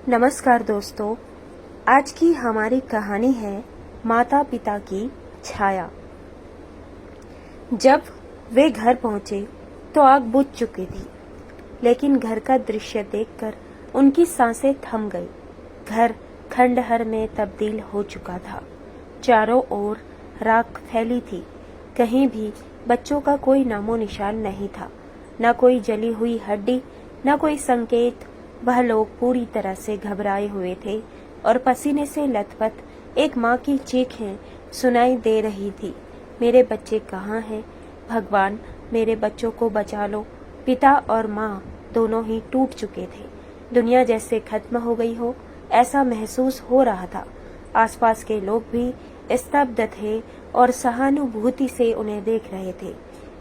नमस्कार दोस्तों, आज की हमारी कहानी है माता पिता की छाया। जब वे घर पहुंचे तो आग बुझ चुकी थी, लेकिन घर का दृश्य देखकर उनकी सांसें थम गई। घर खंडहर में तब्दील हो चुका था। चारों ओर राख फैली थी। कहीं भी बच्चों का कोई नामो निशान नहीं था। न कोई जली हुई हड्डी, न कोई संकेत। वह लोग पूरी तरह से घबराए हुए थे और पसीने से लथपथ एक माँ की चीखें सुनाई दे रही थी। मेरे बच्चे कहाँ हैं? भगवान, मेरे बच्चों को बचा लो। पिता और माँ दोनों ही टूट चुके थे। दुनिया जैसे खत्म हो गई हो, ऐसा महसूस हो रहा था। आसपास के लोग भी स्तब्ध थे और सहानुभूति से उन्हें देख रहे थे,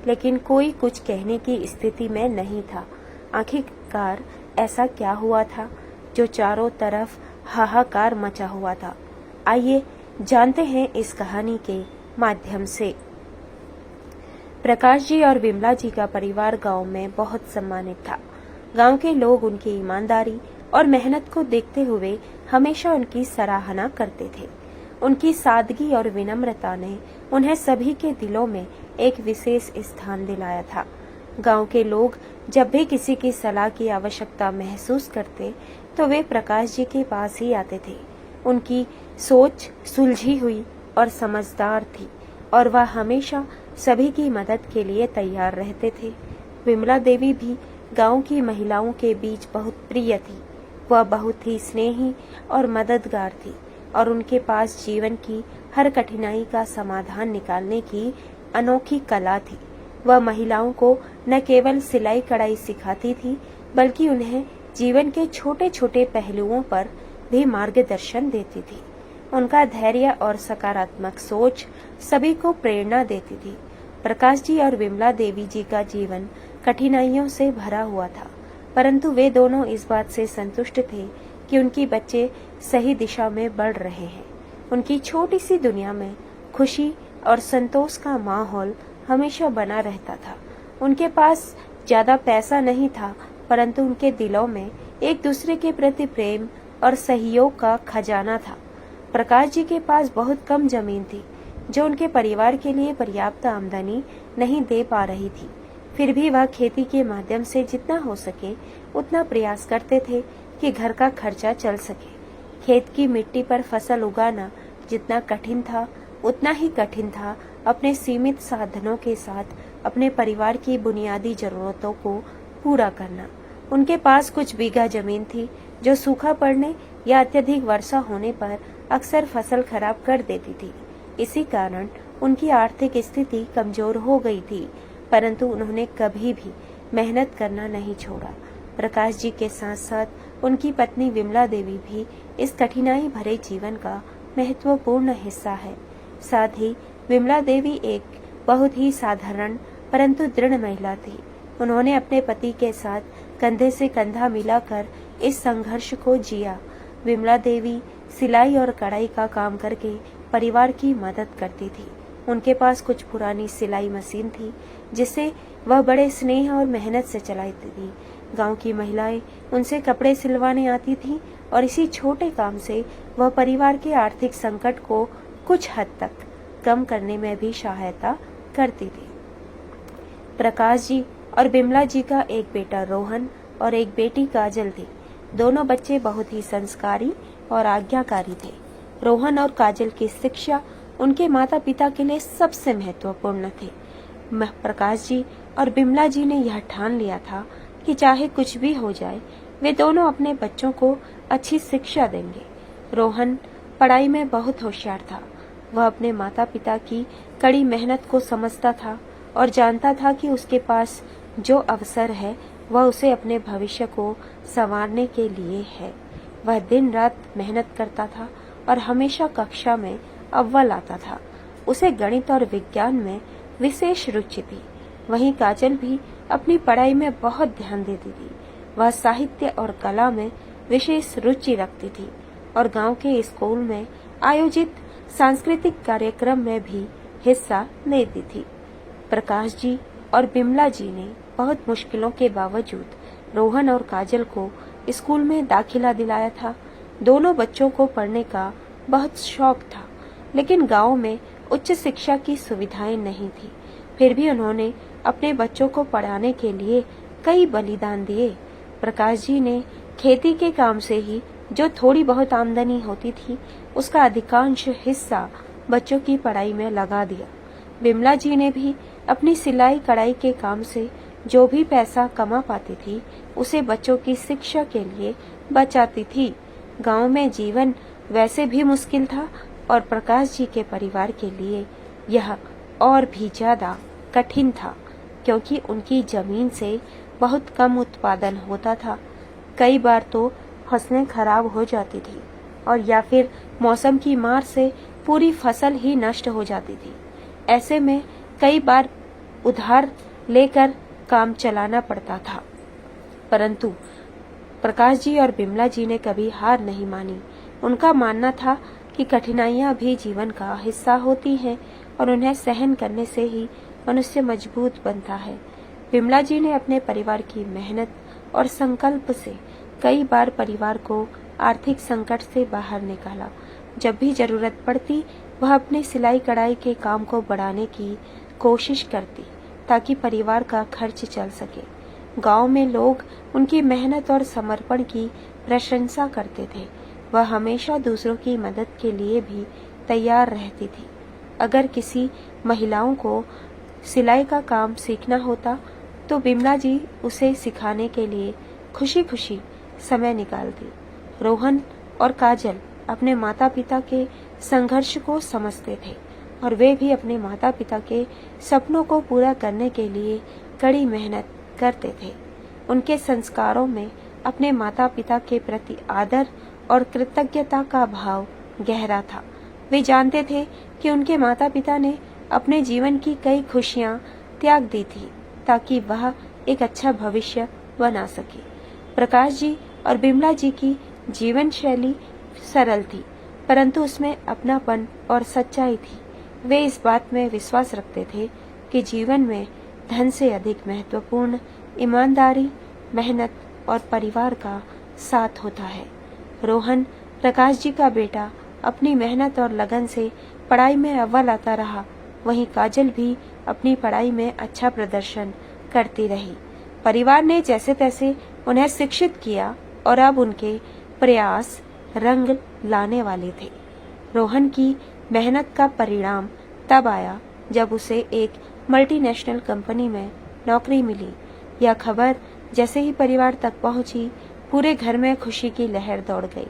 लेकिन कोई कुछ कहने की स्थिति में नहीं था। आखिरकार ऐसा क्या हुआ था जो चारों तरफ हाहाकार मचा हुआ था? आइए जानते हैं इस कहानी के माध्यम से। प्रकाश जी और विमला जी का परिवार गांव में बहुत सम्मानित था। गांव के लोग उनकी ईमानदारी और मेहनत को देखते हुए हमेशा उनकी सराहना करते थे। उनकी सादगी और विनम्रता ने उन्हें सभी के दिलों में एक विशेष स्थान दिलाया था। गांव के लोग जब भी किसी की सलाह की आवश्यकता महसूस करते तो वे प्रकाश जी के पास ही आते थे। उनकी सोच सुलझी हुई और समझदार थी और वह हमेशा सभी की मदद के लिए तैयार रहते थे। विमला देवी भी गांव की महिलाओं के बीच बहुत प्रिय थी। वह बहुत ही स्नेही और मददगार थी और उनके पास जीवन की हर कठिनाई का समाधान निकालने की अनोखी कला थी। वह महिलाओं को न केवल सिलाई कढ़ाई सिखाती थी, बल्कि उन्हें जीवन के छोटे छोटे पहलुओं पर भी मार्गदर्शन देती थी। उनका धैर्य और सकारात्मक सोच सभी को प्रेरणा देती थी। प्रकाश जी और विमला देवी जी का जीवन कठिनाइयों से भरा हुआ था, परंतु वे दोनों इस बात से संतुष्ट थे कि उनके बच्चे सही दिशा में बढ़ रहे हैं। उनकी छोटी सी दुनिया में खुशी और संतोष का माहौल हमेशा बना रहता था। उनके पास ज्यादा पैसा नहीं था, परंतु उनके दिलों में एक दूसरे के प्रति प्रेम और सहयोग का खजाना था। प्रकाश जी के पास बहुत कम जमीन थी, जो उनके परिवार के लिए पर्याप्त आमदनी नहीं दे पा रही थी। फिर भी वह खेती के माध्यम से जितना हो सके उतना प्रयास करते थे कि घर का खर्चा चल सके। खेत की मिट्टी पर फसल उगाना जितना कठिन था, उतना ही कठिन था अपने सीमित साधनों के साथ अपने परिवार की बुनियादी जरूरतों को पूरा करना। उनके पास कुछ बीघा जमीन थी जो सूखा पड़ने या अत्यधिक वर्षा होने पर अक्सर फसल खराब कर देती थी। इसी कारण उनकी आर्थिक स्थिति कमजोर हो गई थी, परंतु उन्होंने कभी भी मेहनत करना नहीं छोड़ा। प्रकाश जी के साथ साथ उनकी पत्नी विमला देवी भी इस कठिनाई भरे जीवन का महत्वपूर्ण हिस्सा है। साथ ही विमला देवी एक बहुत ही साधारण परंतु दृढ़ महिला थी। उन्होंने अपने पति के साथ कंधे से कंधा मिलाकर इस संघर्ष को जिया। विमला देवी सिलाई और कढ़ाई का काम करके परिवार की मदद करती थी। उनके पास कुछ पुरानी सिलाई मशीन थी, जिसे वह बड़े स्नेह और मेहनत से चलाती थी। गांव की महिलाएं उनसे कपड़े सिलवाने आती थीं और इसी छोटे काम से वह परिवार के आर्थिक संकट को कुछ हद तक कम करने में भी सहायता करती थी। प्रकाश जी और विमला जी का एक बेटा रोहन और एक बेटी काजल थी। दोनों बच्चे बहुत ही संस्कारी और आज्ञाकारी थे। रोहन और काजल की शिक्षा उनके माता पिता के लिए सबसे महत्वपूर्ण थी। प्रकाश जी और विमला जी ने यह ठान लिया था कि चाहे कुछ भी हो जाए, वे दोनों अपने बच्चों को अच्छी शिक्षा देंगे। रोहन पढ़ाई में बहुत होशियार था। वह अपने माता पिता की कड़ी मेहनत को समझता था और जानता था कि उसके पास जो अवसर है वह उसे अपने भविष्य को संवारने के लिए है। वह दिन रात मेहनत करता था और हमेशा कक्षा में अव्वल आता था। उसे गणित और विज्ञान में विशेष रुचि थी। वहीं काजल भी अपनी पढ़ाई में बहुत ध्यान देती थी। वह साहित्य और कला में विशेष रुचि रखती थी और गांव के स्कूल में आयोजित सांस्कृतिक कार्यक्रम में भी हिस्सा लेती थी। प्रकाश जी और विमला जी ने बहुत मुश्किलों के बावजूद रोहन और काजल को स्कूल में दाखिला दिलाया था। दोनों बच्चों को पढ़ने का बहुत शौक था, लेकिन गांव में उच्च शिक्षा की सुविधाएं नहीं थी। फिर भी उन्होंने अपने बच्चों को पढ़ाने के लिए कई बलिदान दिए। प्रकाश जी ने खेती के काम से ही जो थोड़ी बहुत आमदनी होती थी, उसका अधिकांश हिस्सा बच्चों की पढ़ाई में लगा दिया। बिमला जी ने भी अपनी सिलाई कढ़ाई के काम से जो भी पैसा कमा पाती थी, उसे बच्चों की शिक्षा के लिए बचाती थी। गांव में जीवन वैसे भी मुश्किल था और प्रकाश जी के परिवार के लिए यह और भी ज्यादा कठिन था, क्योंकि उनकी जमीन से बहुत कम उत्पादन होता था। कई बार तो फसलें खराब हो जाती थी और या फिर मौसम की मार से पूरी फसल ही नष्ट हो जाती थी। ऐसे में कई बार उधार लेकर काम चलाना पड़ता था, परंतु प्रकाश जी और बिमला जी ने कभी हार नहीं मानी। उनका मानना था कि कठिनाइयां भी जीवन का हिस्सा होती हैं और उन्हें सहन करने से ही मनुष्य मजबूत बनता है। बिमला जी ने अपने परिवार की मेहनत और संकल्प से कई बार परिवार को आर्थिक संकट से बाहर निकाला। जब भी जरूरत पड़ती, वह अपने सिलाई कढ़ाई के काम को बढ़ाने की कोशिश करती ताकि परिवार का खर्च चल सके। गांव में लोग उनकी मेहनत और समर्पण की प्रशंसा करते थे। वह हमेशा दूसरों की मदद के लिए भी तैयार रहती थी। अगर किसी महिलाओं को सिलाई का काम सीखना होता तो बिमला जी उसे सिखाने के लिए खुशी खुशी समय निकालती। रोहन और काजल अपने माता पिता के संघर्ष को समझते थे और वे भी अपने माता पिता के सपनों को पूरा करने के लिए कड़ी मेहनत करते थे। उनके संस्कारों में अपने माता पिता के प्रति आदर और कृतज्ञता का भाव गहरा था। वे जानते थे कि उनके माता पिता ने अपने जीवन की कई खुशियां त्याग दी थी ताकि वह एक अच्छा भविष्य बना सके। प्रकाश जी और बिमला जी की जीवन शैली सरल थी, परंतु उसमें अपनापन और सच्चाई थी। वे इस बात में विश्वास रखते थे कि जीवन में धन से अधिक महत्वपूर्ण ईमानदारी, मेहनत और परिवार का साथ होता है। रोहन प्रकाश जी का बेटा अपनी मेहनत और लगन से पढ़ाई में अव्वल आता रहा, वहीं काजल भी अपनी पढ़ाई में अच्छा प्रदर्शन करती रही। परिवार ने जैसे तैसे उन्हें शिक्षित किया और अब उनके प्रयास रंग लाने वाले थे। रोहन की मेहनत का परिणाम तब आया जब उसे एक मल्टीनेशनल कंपनी में नौकरी मिली। यह खबर जैसे ही परिवार तक पहुंची, पूरे घर में खुशी की लहर दौड़ गई।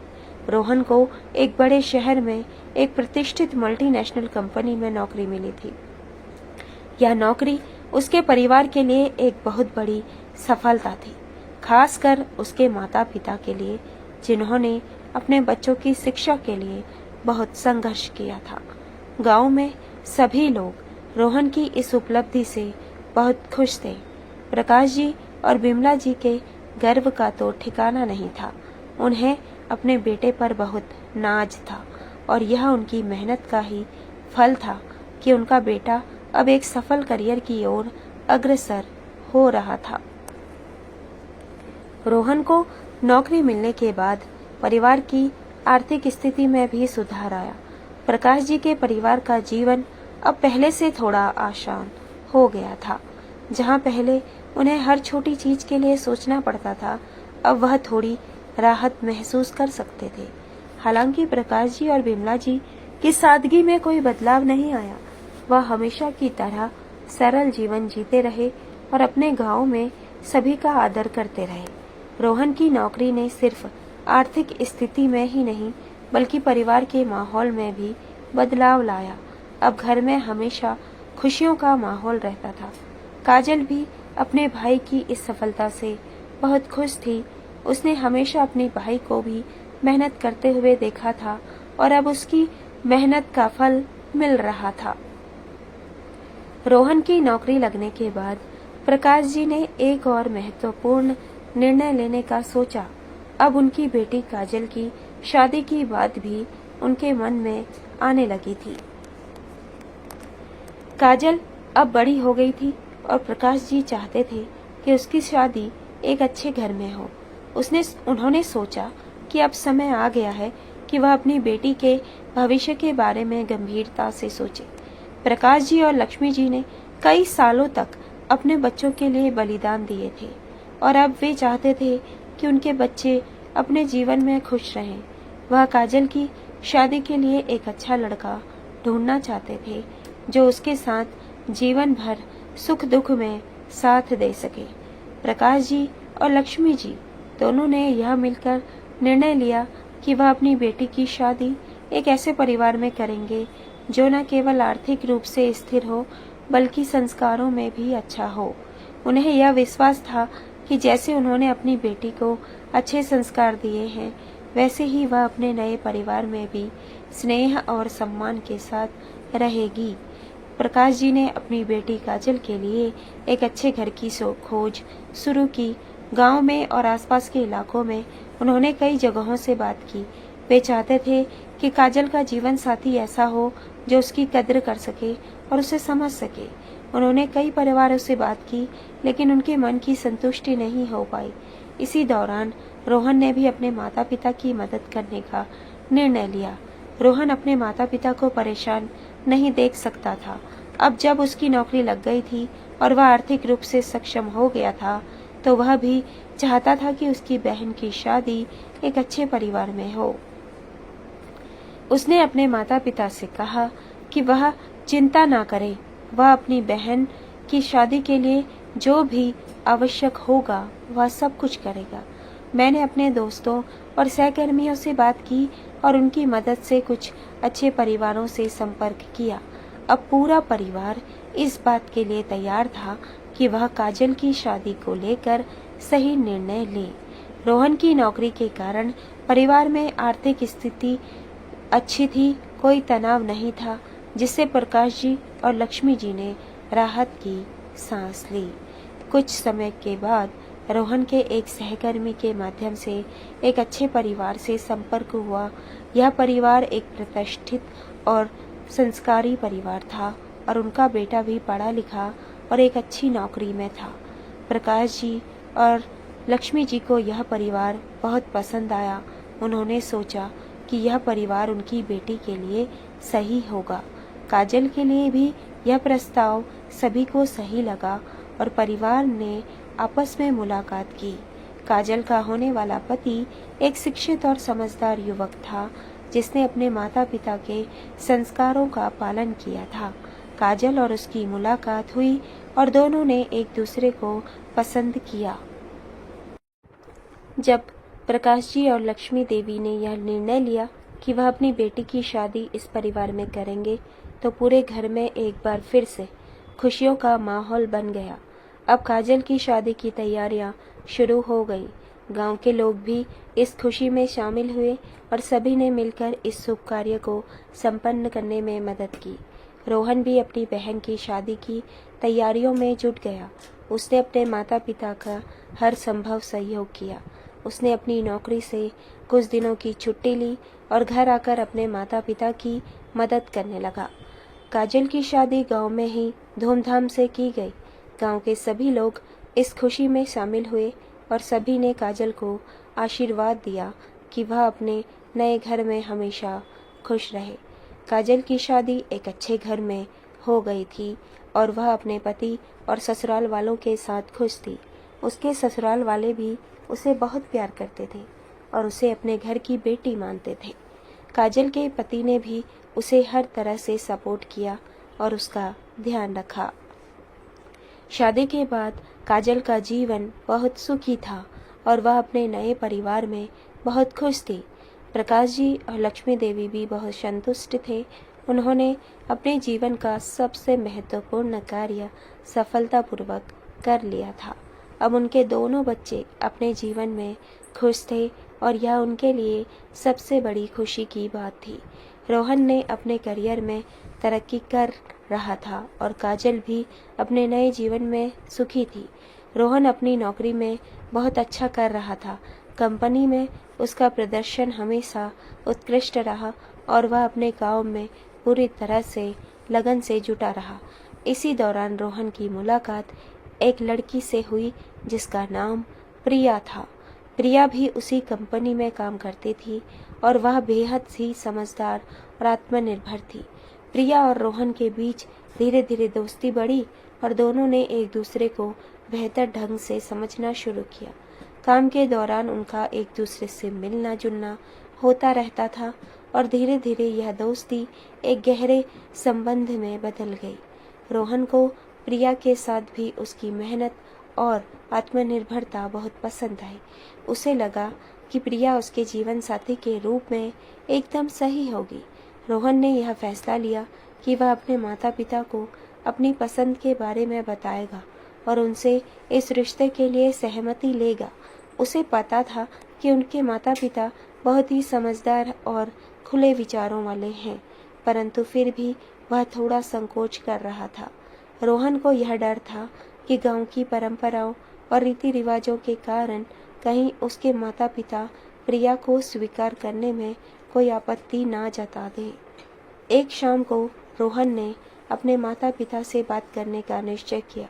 रोहन को एक बड़े शहर में एक प्रतिष्ठित मल्टीनेशनल कंपनी में नौकरी मिली थी। यह नौकरी उसके परिवार के लिए एक बहुत बड़ी सफलता थी, खासकर उसके माता पिता के लिए, जिन्होंने अपने बच्चों की शिक्षा के लिए बहुत संघर्ष किया था। गांव में सभी लोग रोहन की इस उपलब्धि से बहुत खुश थे। प्रकाश जी और बिमला जी के गर्व का तो ठिकाना नहीं था। उन्हें अपने बेटे पर बहुत नाज था और यह उनकी मेहनत का ही फल था कि उनका बेटा अब एक सफल करियर की ओर अग्रसर हो रहा था। रोहन को नौकरी मिलने के बाद परिवार की आर्थिक स्थिति में भी सुधार आया। प्रकाश जी के परिवार का जीवन अब पहले से थोड़ा आसान हो गया था। जहां पहले उन्हें हर छोटी चीज के लिए सोचना पड़ता था, अब वह थोड़ी राहत महसूस कर सकते थे। हालांकि प्रकाश जी और बिमला जी की सादगी में कोई बदलाव नहीं आया। वह हमेशा की तरह सरल जीवन जीते रहे और अपने गांव में सभी का आदर करते रहे। रोहन की नौकरी ने सिर्फ आर्थिक स्थिति में ही नहीं, बल्कि परिवार के माहौल में भी बदलाव लाया। अब घर में हमेशा खुशियों का माहौल रहता था। काजल भी अपने भाई की इस सफलता से बहुत खुश थी। उसने हमेशा अपने भाई को भी मेहनत करते हुए देखा था और अब उसकी मेहनत का फल मिल रहा था। रोहन की नौकरी लगने के बाद प्रकाश जी ने एक और महत्वपूर्ण निर्णय लेने का सोचा। अब उनकी बेटी काजल की शादी की बात भी उनके मन में आने लगी थी। काजल अब बड़ी हो गई थी और प्रकाश जी चाहते थे कि उसकी शादी एक अच्छे घर में हो। उन्होंने सोचा कि अब समय आ गया है कि वह अपनी बेटी के भविष्य के बारे में गंभीरता से सोचे। प्रकाश जी और लक्ष्मी जी ने कई सालों तक अपने बच्चों के लिए बलिदान दिए थे और अब वे चाहते थे कि उनके बच्चे अपने जीवन में खुश रहें। वह काजल की शादी के लिए एक अच्छा लड़का ढूंढना चाहते थे जो उसके साथ जीवन भर सुख दुख में साथ दे सके। प्रकाश जी और लक्ष्मी जी दोनों ने यह मिलकर निर्णय लिया कि वह अपनी बेटी की शादी एक ऐसे परिवार में करेंगे जो न केवल आर्थिक रूप से स्थिर हो बल्कि संस्कारों में भी अच्छा हो। उन्हें यह विश्वास था कि जैसे उन्होंने अपनी बेटी को अच्छे संस्कार दिए हैं वैसे ही वह अपने नए परिवार में भी स्नेह और सम्मान के साथ रहेगी। प्रकाश जी ने अपनी बेटी काजल के लिए एक अच्छे घर की खोज शुरू की। गांव में और आसपास के इलाकों में उन्होंने कई जगहों से बात की। वे चाहते थे कि काजल का जीवन साथी ऐसा हो जो उसकी कद्र कर सके और उसे समझ सके। उन्होंने कई परिवारों से बात की लेकिन उनके मन की संतुष्टि नहीं हो पाई। इसी दौरान रोहन ने भी अपने माता पिता की मदद करने का निर्णय लिया। रोहन अपने माता पिता को परेशान नहीं देख सकता था। अब जब उसकी नौकरी लग गई थी और वह आर्थिक रूप से सक्षम हो गया था तो वह भी चाहता था कि उसकी बहन की शादी एक अच्छे परिवार में हो। उसने अपने माता पिता से कहा कि वह चिंता ना करें, वह अपनी बहन की शादी के लिए जो भी आवश्यक होगा वह सब कुछ करेगा। मैंने अपने दोस्तों और सहकर्मियों से बात की और उनकी मदद से कुछ अच्छे परिवारों से संपर्क किया। अब पूरा परिवार इस बात के लिए तैयार था कि वह काजल की शादी को लेकर सही निर्णय ले। रोहन की नौकरी के कारण परिवार में आर्थिक स्थिति अच्छी थी, कोई तनाव नहीं था, जिससे प्रकाश जी और लक्ष्मी जी ने राहत की सांस ली। कुछ समय के बाद रोहन के एक सहकर्मी के माध्यम से एक अच्छे परिवार से संपर्क हुआ। यह परिवार एक प्रतिष्ठित और संस्कारी परिवार था और उनका बेटा भी पढ़ा लिखा और एक अच्छी नौकरी में था। प्रकाश जी और लक्ष्मी जी को यह परिवार बहुत पसंद आया। उन्होंने सोचा कि यह परिवार उनकी बेटी के लिए सही होगा। काजल के लिए भी यह प्रस्ताव सभी को सही लगा और परिवार ने आपस में मुलाकात की। काजल का होने वाला पति एक शिक्षित और समझदार युवक था जिसने अपने माता पिता के संस्कारों का पालन किया था। काजल और उसकी मुलाकात हुई और दोनों ने एक दूसरे को पसंद किया। जब प्रकाश जी और लक्ष्मी देवी ने यह निर्णय लिया कि वह अपनी बेटी की शादी इस परिवार में करेंगे तो पूरे घर में एक बार फिर से खुशियों का माहौल बन गया। अब काजल की शादी की तैयारियां शुरू हो गई। गांव के लोग भी इस खुशी में शामिल हुए और सभी ने मिलकर इस शुभ कार्य को संपन्न करने में मदद की। रोहन भी अपनी बहन की शादी की तैयारियों में जुट गया। उसने अपने माता पिता का हर संभव सहयोग किया। उसने अपनी नौकरी से कुछ दिनों की छुट्टी ली और घर आकर अपने माता पिता की मदद करने लगा। काजल की शादी गांव में ही धूमधाम से की गई। गांव के सभी लोग इस खुशी में शामिल हुए और सभी ने काजल को आशीर्वाद दिया कि वह अपने नए घर में हमेशा खुश रहे। काजल की शादी एक अच्छे घर में हो गई थी और वह अपने पति और ससुराल वालों के साथ खुश थी। उसके ससुराल वाले भी उसे बहुत प्यार करते थे और उसे अपने घर की बेटी मानते थे। काजल के पति ने भी उसे हर तरह से सपोर्ट किया और उसका ध्यान रखा। शादी के बाद काजल का जीवन बहुत सुखी था और वह अपने नए परिवार में बहुत खुश थी। प्रकाश जी और लक्ष्मी देवी भी बहुत संतुष्ट थे। उन्होंने अपने जीवन का सबसे महत्वपूर्ण कार्य सफलतापूर्वक कर लिया था। अब उनके दोनों बच्चे अपने जीवन में खुश थे और यह उनके लिए सबसे बड़ी खुशी की बात थी। रोहन ने अपने करियर में तरक्की कर रहा था और काजल भी अपने नए जीवन में सुखी थी। रोहन अपनी नौकरी में बहुत अच्छा कर रहा था। कंपनी में उसका प्रदर्शन हमेशा उत्कृष्ट रहा और वह अपने काम में पूरी तरह से लगन से जुटा रहा। इसी दौरान रोहन की मुलाकात एक लड़की से हुई जिसका नाम प्रिया था। प्रिया भी उसी कंपनी में काम करती थी और वह बेहद ही समझदार और आत्मनिर्भर थी। प्रिया और रोहन के बीच धीरे धीरे दोस्ती बढ़ी और दोनों ने एक दूसरे को बेहतर ढंग से समझना शुरू किया। काम के दौरान उनका एक दूसरे से मिलना जुलना होता रहता था और धीरे धीरे यह दोस्ती एक गहरे संबंध में बदल गई। रोहन को प्रिया के साथ भी उसकी मेहनत और आत्मनिर्भरता बहुत पसंद आई। उसे लगा कि प्रिया उसके जीवन साथी के रूप में एकदम सही होगी। रोहन ने यह फैसला लिया कि वह अपने माता पिता को अपनी पसंद के बारे में बताएगा और उनसे इस रिश्ते के लिए सहमति लेगा। उसे पता था कि उनके माता पिता बहुत ही समझदार और खुले विचारों वाले हैं, परंतु फिर भी वह थोड़ा संकोच कर रहा था। रोहन को यह डर था कि गांव की परंपराओं और रीति रिवाजों के कारण कहीं उसके माता पिता प्रिया को स्वीकार करने में कोई आपत्ति ना जता दे। एक शाम को रोहन ने अपने माता पिता से बात करने का निश्चय किया।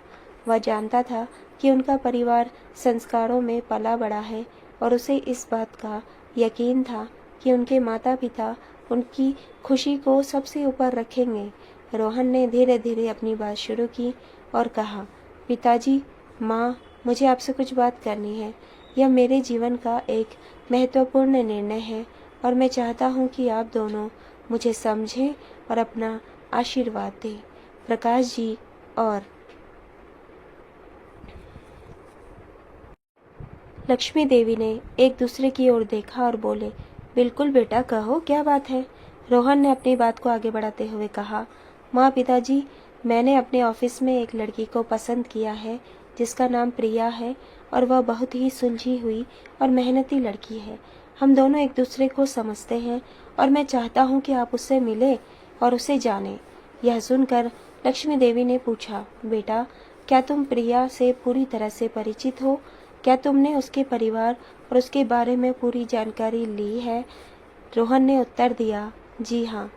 वह जानता था कि उनका परिवार संस्कारों में पला बड़ा है और उसे इस बात का यकीन था कि उनके माता पिता उनकी खुशी को सबसे ऊपर रखेंगे। रोहन ने धीरे धीरे अपनी बात शुरू की और कहा, पिताजी, माँ, मुझे आपसे कुछ बात करनी है। यह मेरे जीवन का एक महत्वपूर्ण निर्णय है और मैं चाहता हूँ कि आप दोनों मुझे समझें और अपना आशीर्वाद दें। प्रकाश जी और लक्ष्मी देवी ने एक दूसरे की ओर देखा और बोले, बिल्कुल बेटा, कहो क्या बात है। रोहन ने अपनी बात को आगे बढ़ाते हुए कहा, माँ, पिताजी, मैंने अपने ऑफिस में एक लड़की को पसंद किया है जिसका नाम प्रिया है और वह बहुत ही सुलझी हुई और मेहनती लड़की है। हम दोनों एक दूसरे को समझते हैं और मैं चाहता हूँ कि आप उससे मिले और उसे जानें। यह सुनकर लक्ष्मी देवी ने पूछा, बेटा, क्या तुम प्रिया से पूरी तरह से परिचित हो? क्या तुमने उसके परिवार और उसके बारे में पूरी जानकारी ली है? रोहन ने उत्तर दिया, जी हाँ,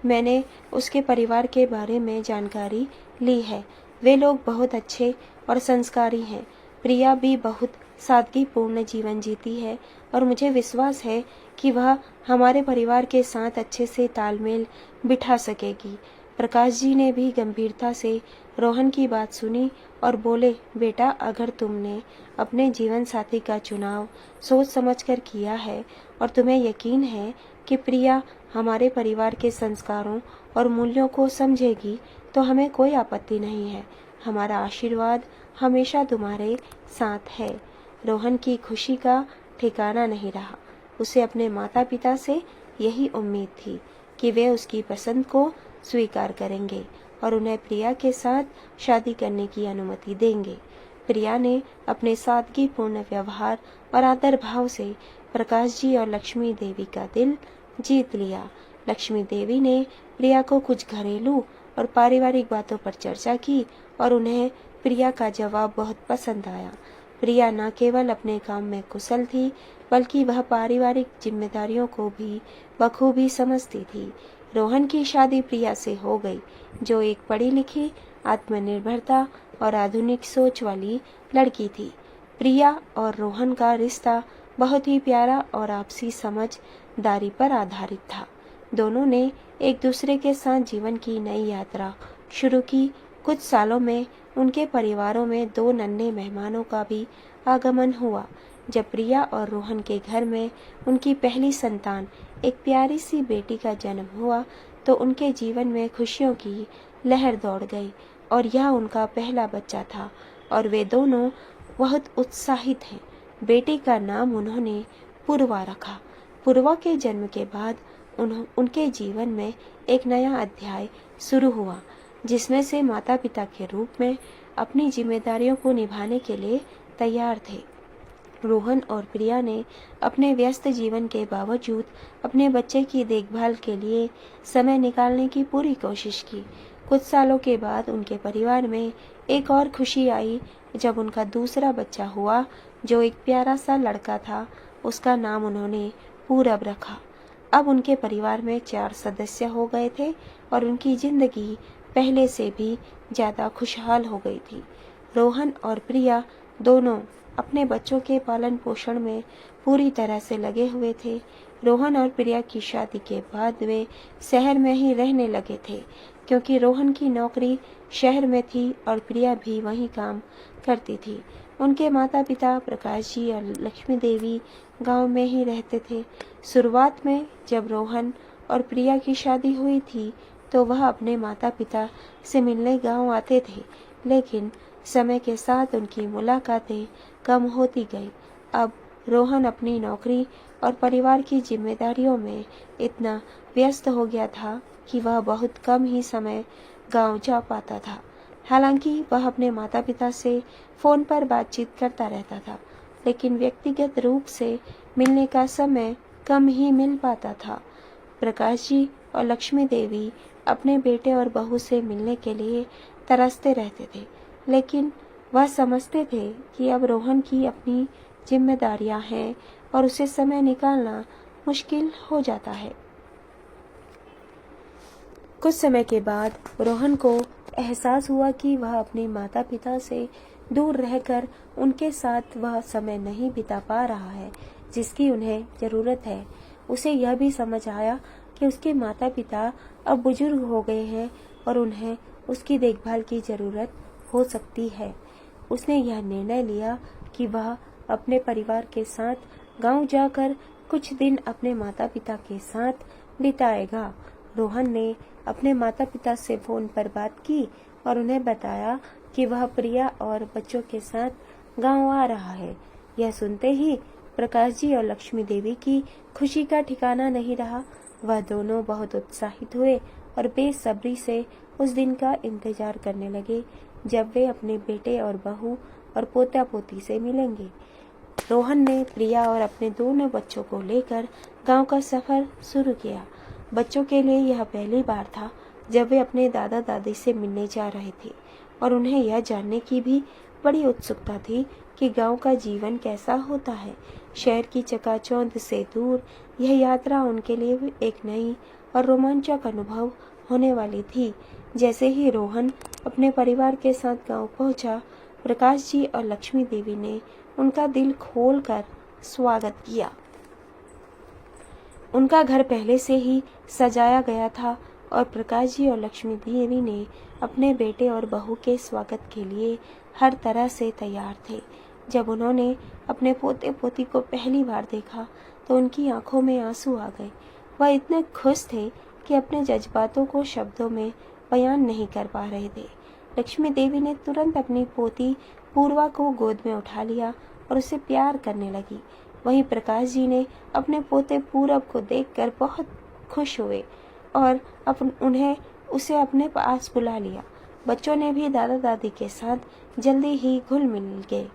मैंने उसके परिवार के बारे में जानकारी ली है। वे लोग बहुत अच्छे और संस्कारी हैं। प्रिया भी बहुत सादगीपूर्ण जीवन जीती है और मुझे विश्वास है कि वह हमारे परिवार के साथ अच्छे से तालमेल बिठा सकेगी। प्रकाश जी ने भी गंभीरता से रोहन की बात सुनी और बोले, बेटा, अगर तुमने अपने जीवन साथी का चुनाव सोच समझकर किया है और तुम्हें यकीन है कि प्रिया हमारे परिवार के संस्कारों और मूल्यों को समझेगी, तो हमें कोई आपत्ति नहीं है। हमारा आशीर्वाद हमेशा तुम्हारे साथ है। रोहन की खुशी का ठिकाना नहीं रहा। उसे अपने माता पिता से यही उम्मीद थी कि वे उसकी पसंद को स्वीकार करेंगे और उन्हें प्रिया के साथ शादी करने की अनुमति देंगे। प्रिया ने अपने सादगीपूर्ण व्यवहार और आदर भाव से प्रकाश जी और लक्ष्मी देवी का दिल जीत लिया। लक्ष्मी देवी ने प्रिया को कुछ घरेलू और पारिवारिक बातों पर चर्चा की और उन्हें प्रिया का जवाब बहुत पसंद आया। प्रिया न केवल अपने काम में कुशल थी, बल्कि वह पारिवारिक जिम्मेदारियों को भी बखूबी समझती थी। रोहन की शादी प्रिया से हो गई, जो एक पढ़ी लिखी, आत्मनिर्भरता और आधुनिक सोच वाली लड़की थी। प्रिया और रोहन का रिश्ता बहुत ही प्यारा और आपसी समझदारी पर आधारित था। दोनों ने एक दूसरे के साथ जीवन की नई यात्रा शुरू की। कुछ सालों में उनके परिवारों में 2 नन्हे मेहमानों का भी आगमन हुआ। जब प्रिया और रोहन के घर में उनकी पहली संतान, एक प्यारी सी बेटी का जन्म हुआ, तो उनके जीवन में खुशियों की लहर दौड़ गई और यह उनका पहला बच्चा था और वे दोनों बहुत उत्साहित हैं। बेटी का नाम उन्होंने पूर्वा रखा। पूर्वा के जन्म के बाद उनके जीवन में एक नया अध्याय शुरू हुआ, जिसमें से माता पिता के रूप में अपनी जिम्मेदारियों को निभाने के लिए तैयार थे। रोहन और प्रिया ने अपने व्यस्त जीवन के बावजूद अपने बच्चे की देखभाल के लिए समय निकालने की पूरी कोशिश की। कुछ सालों के बाद उनके परिवार में एक और खुशी आई जब उनका दूसरा बच्चा हुआ, जो एक प्यारा सा लड़का था। उसका नाम उन्होंने पूरब रखा। अब उनके परिवार में 4 सदस्य हो गए थे और उनकी जिंदगी पहले से भी ज्यादा खुशहाल हो गई थी। रोहन और प्रिया दोनों अपने बच्चों के पालन पोषण में पूरी तरह से लगे हुए थे। रोहन और प्रिया की शादी के बाद वे शहर में ही रहने लगे थे, क्योंकि रोहन की नौकरी शहर में थी और प्रिया भी वहीं काम करती थी। उनके माता पिता प्रकाश जी और लक्ष्मी देवी गांव में ही रहते थे। शुरुआत में जब रोहन और प्रिया की शादी हुई थी तो वह अपने माता पिता से मिलने गांव आते थे, लेकिन समय के साथ उनकी मुलाकातें कम होती गई। अब रोहन अपनी नौकरी और परिवार की जिम्मेदारियों में इतना व्यस्त हो गया था कि वह बहुत कम ही समय गांव जा पाता था। हालांकि वह अपने माता पिता से फोन पर बातचीत करता रहता था, लेकिन व्यक्तिगत रूप से मिलने का समय कम ही मिल पाता था। प्रकाश जी और लक्ष्मी देवी अपने बेटे और बहू से मिलने के लिए तरसते रहते थे, लेकिन वह समझते थे कि अब रोहन की अपनी जिम्मेदारियां हैं और उसे समय निकालना मुश्किल हो जाता है। कुछ समय के बाद रोहन को एहसास हुआ कि वह अपने माता पिता से दूर रहकर उनके साथ वह समय नहीं बिता पा रहा है जिसकी उन्हें जरूरत है। उसे यह भी समझ आया कि उसके माता पिता अब बुजुर्ग हो गए हैं और उन्हें उसकी देखभाल की जरूरत हो सकती है। उसने यह निर्णय लिया कि वह अपने परिवार के साथ गांव जाकर कुछ दिन अपने माता पिता के साथ बिताएगा। रोहन ने अपने माता पिता से फोन पर बात की और उन्हें बताया कि वह प्रिया और बच्चों के साथ गांव आ रहा है। यह सुनते ही प्रकाश जी और लक्ष्मी देवी की खुशी का ठिकाना नहीं रहा। वह दोनों बहुत उत्साहित हुए और बेसब्री से उस दिन का इंतजार करने लगे जब वे अपने बेटे और बहू और पोता पोती से मिलेंगे। रोहन ने प्रिया और अपने दोनों बच्चों को लेकर गांव का सफर शुरू किया। बच्चों के लिए यह पहली बार था जब वे अपने दादा दादी से मिलने जा रहे थे और उन्हें यह जानने की भी बड़ी उत्सुकता थी कि गांव का जीवन कैसा होता है। शहर की चकाचौंध से दूर यह यात्रा उनके लिए एक नई और रोमांचक अनुभव होने वाली थी। जैसे ही रोहन अपने परिवार के साथ गांव पहुंचा, प्रकाश जी और लक्ष्मी देवी ने उनका दिल खोलकर स्वागत किया। उनका घर पहले से ही सजाया गया था और प्रकाश जी और लक्ष्मी देवी ने अपने बेटे और बहू के स्वागत के लिए हर तरह से तैयार थे। जब उन्होंने अपने पोते पोती को पहली बार देखा तो उनकी आंखों में आंसू आ गए। वह इतने खुश थे कि अपने जज्बातों को शब्दों में बयान नहीं कर पा रहे थे। लक्ष्मी देवी ने तुरंत अपनी पोती पूर्वा को गोद में उठा लिया और उसे प्यार करने लगी। वहीं प्रकाश जी ने अपने पोते पूरब को देखकर बहुत खुश हुए और उन्हें उसे अपने पास बुला लिया। बच्चों ने भी दादा दादी के साथ जल्दी ही घुल मिल गए।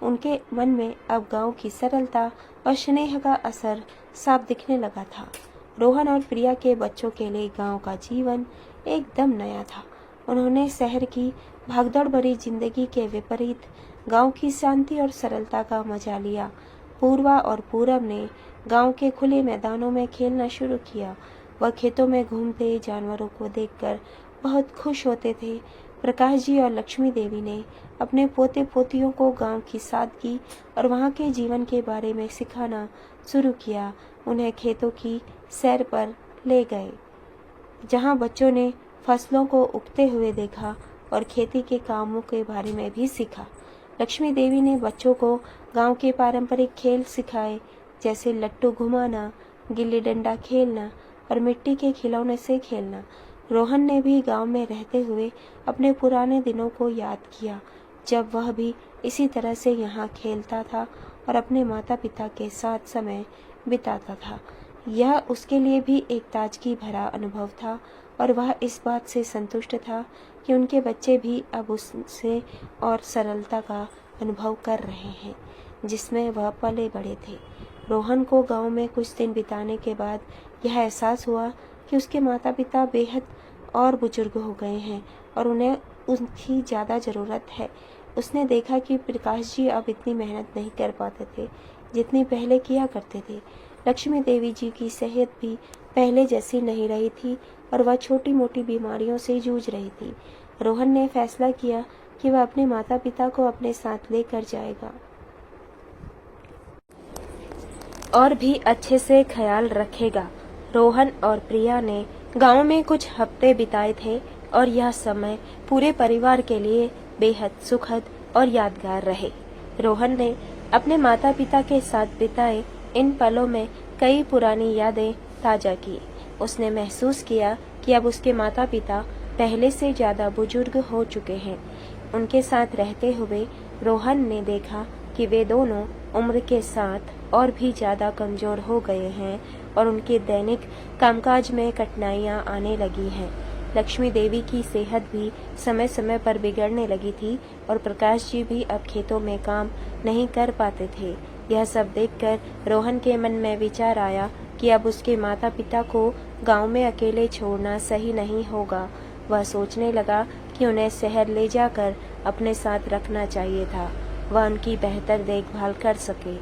उनके मन में अब गांव की सरलता और स्नेह का असर साफ दिखने लगा था। रोहन और प्रिया के बच्चों के लिए गांव का जीवन एकदम नया था। उन्होंने शहर की भागदौड़ भरी जिंदगी के विपरीत गांव की शांति और सरलता का मजा लिया। पूर्वा और पूरब ने गांव के खुले मैदानों में खेलना शुरू किया। वह खेतों में घूमते जानवरों को देखकर बहुत खुश होते थे। प्रकाश जी और लक्ष्मी देवी ने अपने पोते पोतियों को गांव की सादगी और वहां के जीवन के बारे में सिखाना शुरू किया। उन्हें खेतों की सैर पर ले गए, जहां बच्चों ने फसलों को उगते हुए देखा और खेती के कामों के बारे में भी सीखा। लक्ष्मी देवी ने बच्चों को गांव के पारंपरिक खेल सिखाए, जैसे लट्टू घुमाना, गिल्ली डंडा खेलना और मिट्टी के खिलौने से खेलना। रोहन ने भी गांव में रहते हुए अपने पुराने दिनों को याद किया, जब वह भी इसी तरह से यहाँ खेलता था और अपने माता पिता के साथ समय बिताता था। यह उसके लिए भी एक ताजगी भरा अनुभव था और वह इस बात से संतुष्ट था कि उनके बच्चे भी अब उससे और सरलता का अनुभव कर रहे हैं जिसमें वह पले बड़े थे। रोहन को गांव में कुछ दिन बिताने के बाद यह एहसास हुआ कि उसके माता पिता बेहद और बुजुर्ग हो गए हैं और उन्हें उनकी ज़्यादा ज़रूरत है। उसने देखा कि प्रकाश जी अब इतनी मेहनत नहीं कर पाते थे जितनी पहले किया करते थे। लक्ष्मी देवी जी की सेहत भी पहले जैसी नहीं रही थी और वह छोटी मोटी बीमारियों से जूझ रही थी। रोहन ने फैसला किया कि वह अपने माता पिता को अपने साथ लेकर जाएगा। और भी अच्छे से ख्याल रखेगा। रोहन और प्रिया ने गांव में कुछ हफ्ते बिताए थे और यह समय पूरे परिवार के लिए बेहद सुखद और यादगार रहे। रोहन ने अपने माता पिता के साथ बिताए इन पलों में कई पुरानी यादें ताजा की। उसने महसूस किया कि अब उसके माता पिता पहले से ज्यादा बुजुर्ग हो चुके हैं। उनके साथ रहते हुए रोहन ने देखा कि वे दोनों उम्र के साथ और भी ज्यादा कमजोर हो गए हैं और उनके दैनिक कामकाज में कठिनाइयां आने लगी हैं। लक्ष्मी देवी की सेहत भी समय समय पर बिगड़ने लगी थी और प्रकाश जी भी अब खेतों में काम नहीं कर पाते थे। यह सब देखकर रोहन के मन में विचार आया कि अब उसके माता पिता को गांव में अकेले छोड़ना सही नहीं होगा। वह सोचने लगा कि उन्हें शहर ले जाकर अपने साथ रखना चाहिए था, वह उनकी बेहतर देखभाल कर सके।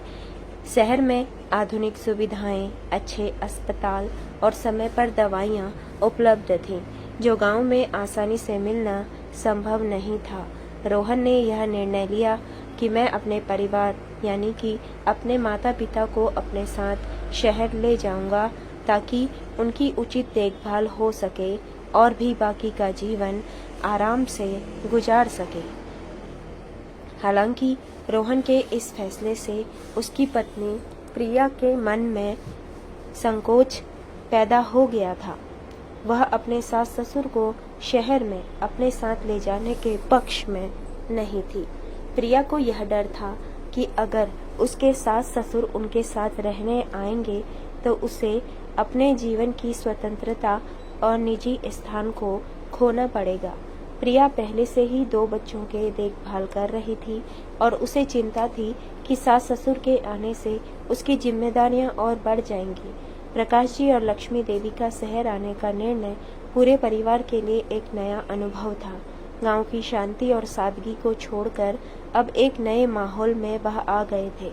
शहर में आधुनिक सुविधाएं, अच्छे अस्पताल और समय पर दवाइयां उपलब्ध थीं, जो गांव में आसानी से मिलना संभव नहीं था। रोहन ने यह निर्णय लिया कि मैं अपने परिवार यानी कि अपने माता पिता को अपने साथ शहर ले जाऊंगा ताकि उनकी उचित देखभाल हो सके और भी बाकी का जीवन आराम से गुजार सके। हालांकि रोहन के इस फैसले से उसकी पत्नी प्रिया के मन में संकोच पैदा हो गया था। वह अपने सास ससुर को शहर में अपने साथ ले जाने के पक्ष में नहीं थी। प्रिया को यह डर था कि अगर उसके सास ससुर उनके साथ रहने आएंगे तो उसे अपने जीवन की स्वतंत्रता और निजी स्थान को खोना पड़ेगा। प्रिया पहले से ही 2 बच्चों के देखभाल कर रही थी और उसे चिंता थी कि सास ससुर के आने से उसकी जिम्मेदारियां और बढ़ जाएंगी। प्रकाश जी और लक्ष्मी देवी का शहर आने का निर्णय पूरे परिवार के लिए एक नया अनुभव था। गांव की शांति और सादगी को छोड़कर अब एक नए माहौल में वह आ गए थे,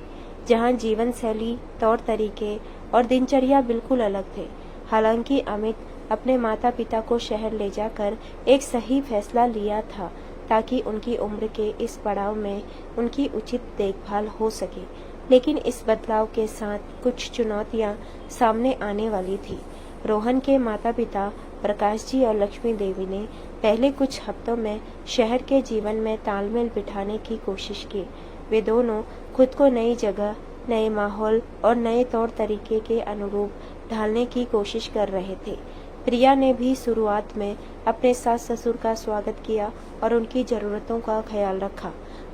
जहां जीवन शैली, तौर तरीके और दिनचर्या बिल्कुल अलग थे। हालांकि अमित अपने माता पिता को शहर ले जाकर एक सही फैसला लिया था ताकि उनकी उम्र के इस पड़ाव में उनकी उचित देखभाल हो सके, लेकिन इस बदलाव के साथ कुछ चुनौतियां सामने आने वाली थी। रोहन के माता पिता प्रकाश जी और लक्ष्मी देवी ने पहले कुछ हफ्तों में शहर के जीवन में तालमेल बिठाने की कोशिश की। वे दोनों खुद को नई जगह, नए माहौल और नए तौर तरीके के अनुरूप ढालने की कोशिश कर रहे थे। प्रिया ने भी शुरुआत में अपने सास ससुर का स्वागत किया और उनकी जरूरतों का ख्याल रखा।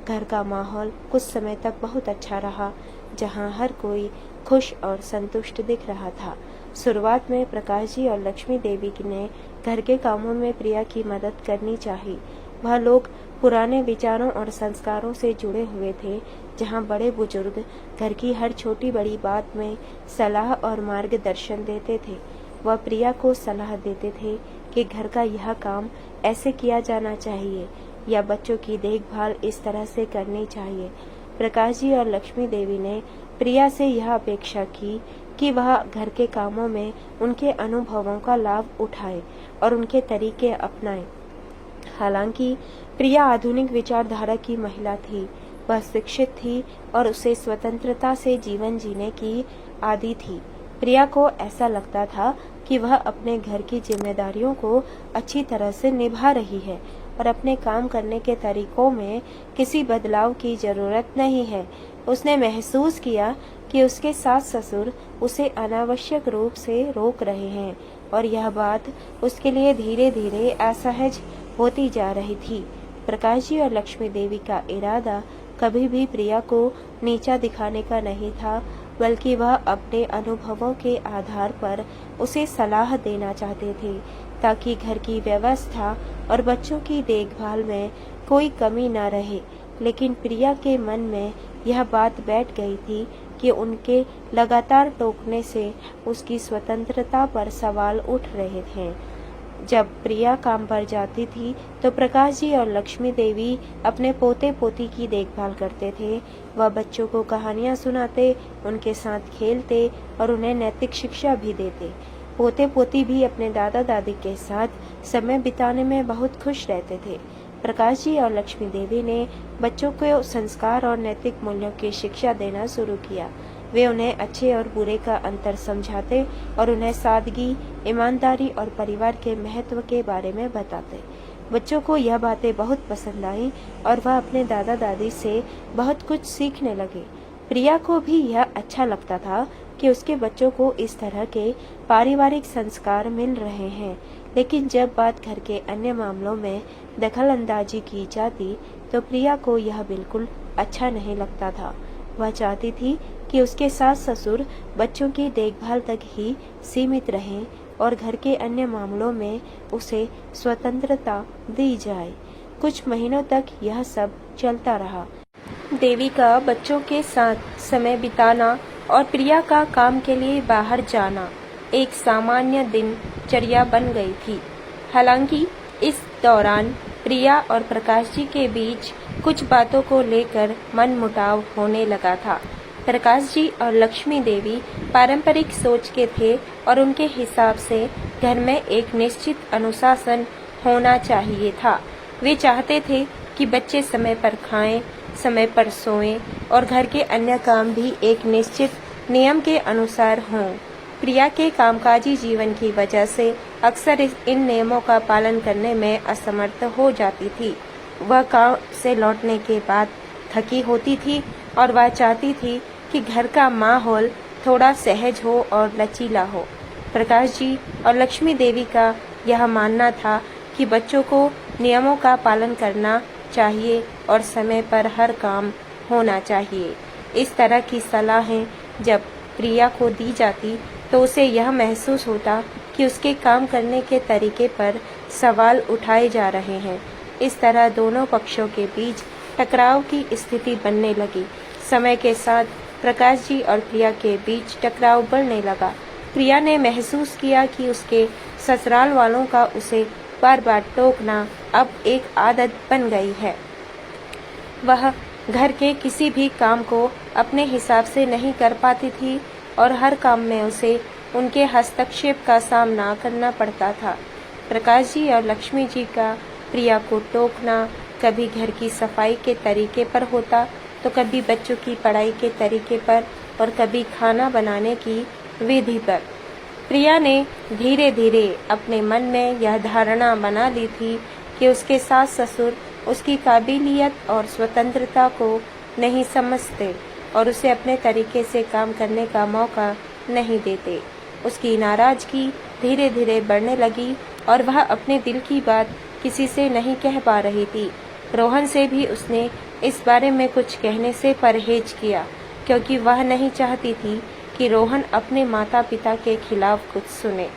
घर का माहौल कुछ समय तक बहुत अच्छा रहा, जहां हर कोई खुश और संतुष्ट दिख रहा था। शुरुआत में प्रकाश जी और लक्ष्मी देवी ने घर के कामों में प्रिया की मदद करनी चाहिए। वह लोग पुराने विचारों और संस्कारों से जुड़े हुए थे, जहां बड़े बुजुर्ग घर की हर छोटी बड़ी बात में सलाह और मार्गदर्शन देते थे। वह प्रिया को सलाह देते थे कि घर का यह काम ऐसे किया जाना चाहिए या बच्चों की देखभाल इस तरह से करनी चाहिए। प्रकाश जी और लक्ष्मी देवी ने प्रिया से यह अपेक्षा की कि वह घर के कामों में उनके अनुभवों का लाभ उठाए और उनके तरीके अपनाए। हालांकि प्रिया आधुनिक विचारधारा की महिला थी, वह शिक्षित थी और उसे स्वतंत्रता से जीवन जीने की आदी थी। प्रिया को ऐसा लगता था कि वह अपने घर की जिम्मेदारियों को अच्छी तरह से निभा रही है और अपने काम करने के तरीकों में किसी बदलाव की जरूरत नहीं है। उसने महसूस किया कि उसके सास ससुर उसे अनावश्यक रूप से रोक रहे हैं और यह बात उसके लिए धीरे धीरे असहज होती जा रही थी। प्रकाश जी और लक्ष्मी देवी का इरादा कभी भी प्रिया को नीचा दिखाने का नहीं था, बल्कि वह अपने अनुभवों के आधार पर उसे सलाह देना चाहते थे ताकि घर की व्यवस्था और बच्चों की देखभाल में कोई कमी न रहे। लेकिन प्रिया के मन में यह बात बैठ गई थी कि उनके लगातार टोकने से उसकी स्वतंत्रता पर सवाल उठ रहे थे। जब प्रिया काम पर जाती थी तो प्रकाश जी और लक्ष्मी देवी अपने पोते पोती की देखभाल करते थे। वह बच्चों को कहानियां सुनाते, उनके साथ खेलते और उन्हें नैतिक शिक्षा भी देते। पोते पोती भी अपने दादा दादी के साथ समय बिताने में बहुत खुश रहते थे। प्रकाश जी और लक्ष्मी देवी ने बच्चों को संस्कार और नैतिक मूल्यों की शिक्षा देना शुरू किया। वे उन्हें अच्छे और बुरे का अंतर समझाते और उन्हें सादगी, ईमानदारी और परिवार के महत्व के बारे में बताते। बच्चों को यह बातें बहुत पसंद आई और वह अपने दादा दादी से बहुत कुछ सीखने लगे। प्रिया को भी यह अच्छा लगता था कि उसके बच्चों को इस तरह के पारिवारिक संस्कार मिल रहे हैं, लेकिन जब बात घर के अन्य मामलों में दखल अंदाजी की जाती तो प्रिया को यह बिल्कुल अच्छा नहीं लगता था। वह चाहती थी कि उसके सास ससुर बच्चों की देखभाल तक ही सीमित रहें और घर के अन्य मामलों में उसे स्वतंत्रता दी जाए। कुछ महीनों तक यह सब चलता रहा। देवी का बच्चों के साथ समय बिताना और प्रिया का काम के लिए बाहर जाना एक सामान्य दिनचर्या बन गई थी। हालांकि इस दौरान प्रिया और प्रकाश जी के बीच कुछ बातों को लेकर मनमुटाव होने लगा था। प्रकाश जी और लक्ष्मी देवी पारंपरिक सोच के थे और उनके हिसाब से घर में एक निश्चित अनुशासन होना चाहिए था। वे चाहते थे कि बच्चे समय पर खाएं, समय पर सोएं और घर के अन्य काम भी एक निश्चित नियम के अनुसार हों। प्रिया के कामकाजी जीवन की वजह से अक्सर इन नियमों का पालन करने में असमर्थ हो जाती थी। वह काम से लौटने के बाद थकी होती थी और वह चाहती थी कि घर का माहौल थोड़ा सहज हो और लचीला हो। प्रकाश जी और लक्ष्मी देवी का यह मानना था कि बच्चों को नियमों का पालन करना चाहिए और समय पर हर काम होना चाहिए। इस तरह की सलाहें जब प्रिया को दी जाती तो उसे यह महसूस होता कि उसके काम करने के तरीके पर सवाल उठाए जा रहे हैं। इस तरह दोनों पक्षों के बीच टकराव की स्थिति बनने लगी। समय के साथ प्रकाश जी और प्रिया के बीच टकराव बढ़ने लगा। प्रिया ने महसूस किया कि उसके ससुराल वालों का उसे बार बार टोकना अब एक आदत बन गई है। वह घर के किसी भी काम को अपने हिसाब से नहीं कर पाती थी और हर काम में उसे उनके हस्तक्षेप का सामना करना पड़ता था। प्रकाश जी और लक्ष्मी जी का प्रिया को टोकना कभी घर की सफाई के तरीके पर होता तो कभी बच्चों की पढ़ाई के तरीके पर और कभी खाना बनाने की विधि पर। प्रिया ने धीरे धीरे अपने मन में यह धारणा बना ली थी कि उसके सास ससुर उसकी काबिलियत और स्वतंत्रता को नहीं समझते और उसे अपने तरीके से काम करने का मौका नहीं देते। उसकी नाराजगी धीरे धीरे बढ़ने लगी और वह अपने दिल की बात किसी से नहीं कह पा रही थी। रोहन से भी उसने इस बारे में कुछ कहने से परहेज किया क्योंकि वह नहीं चाहती थी कि रोहन अपने माता पिता के खिलाफ कुछ सुने।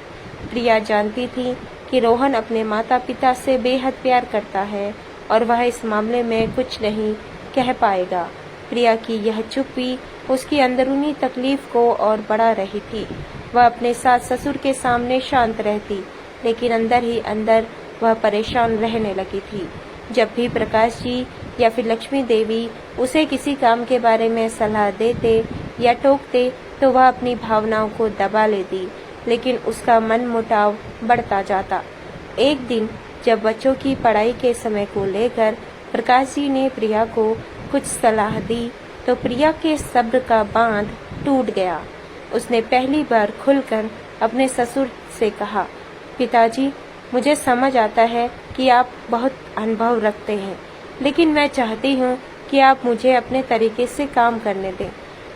प्रिया जानती थी कि रोहन अपने माता पिता से बेहद प्यार करता है और वह इस मामले में कुछ नहीं कह पाएगा। प्रिया की यह चुप्पी उसकी अंदरूनी तकलीफ को और बढ़ा रही थी। वह अपने सास ससुर के सामने शांत रहती, लेकिन अंदर ही अंदर वह परेशान रहने लगी थी। जब भी प्रकाश जी या फिर लक्ष्मी देवी उसे किसी काम के बारे में सलाह देते या टोकते तो वह अपनी भावनाओं को दबा लेती, लेकिन उसका मन मुटाव बढ़ता जाता। एक दिन जब बच्चों की पढ़ाई के समय को लेकर प्रकाश जी ने प्रिया को कुछ सलाह दी तो प्रिया के सब्र का बांध टूट गया। उसने पहली बार खुलकर अपने ससुर से कहा, पिताजी, मुझे समझ आता है कि आप बहुत अनुभव रखते हैं, लेकिन मैं चाहती हूँ कि आप मुझे अपने तरीके से काम करने दें।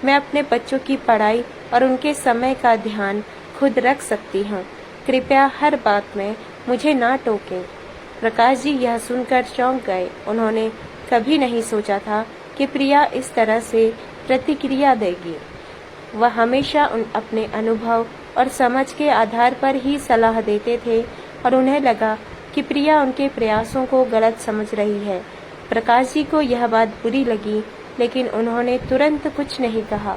मैं अपने बच्चों की पढ़ाई और उनके समय का ध्यान खुद रख सकती हूँ। कृपया हर बात में मुझे ना टोकें। प्रकाश जी यह सुनकर चौंक गए। उन्होंने कभी नहीं सोचा था कि प्रिया इस तरह से प्रतिक्रिया देगी। वह हमेशा अपने अनुभव और समझ के आधार पर ही सलाह देते थे और उन्हें लगा कि प्रिया उनके प्रयासों को गलत समझ रही है। प्रकाश जी को यह बात बुरी लगी, लेकिन उन्होंने तुरंत कुछ नहीं कहा।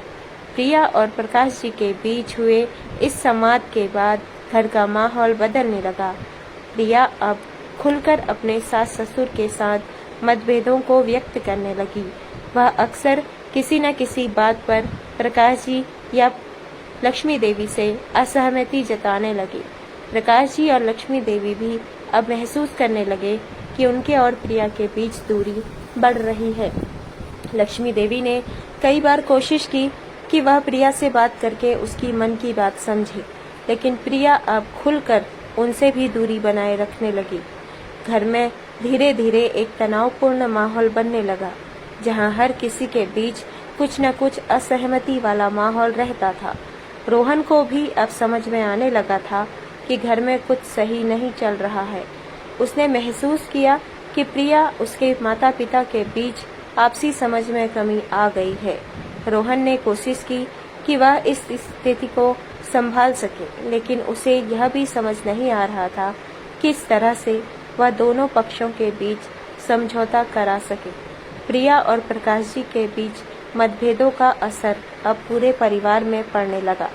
प्रिया और प्रकाश जी के बीच हुए इस संवाद के बाद घर का माहौल बदलने लगा। प्रिया अब खुलकर अपने सास ससुर के साथ मतभेदों को व्यक्त करने लगी। वह अक्सर किसी न किसी बात पर प्रकाश जी या लक्ष्मी देवी से असहमति जताने लगी। प्रकाश जी और लक्ष्मी देवी भी अब महसूस करने लगे कि उनके और प्रिया के बीच दूरी बढ़ रही है। लक्ष्मी देवी ने कई बार कोशिश की कि वह प्रिया से बात करके उसकी मन की बात समझे, लेकिन प्रिया अब खुलकर उनसे भी दूरी बनाए रखने लगी। घर में धीरे धीरे एक तनावपूर्ण माहौल बनने लगा, जहां हर किसी के बीच कुछ न कुछ असहमति वाला माहौल रहता था। रोहन को भी अब समझ में आने लगा था कि घर में कुछ सही नहीं चल रहा है। उसने महसूस किया कि प्रिया उसके माता पिता के बीच आपसी समझ में कमी आ गई है। रोहन ने कोशिश की कि वह इस स्थिति को संभाल सके, लेकिन उसे यह भी समझ नहीं आ रहा था किस तरह से वह दोनों पक्षों के बीच समझौता करा सके। प्रिया और प्रकाश जी के बीच मतभेदों का असर अब पूरे परिवार में पड़ने लगा।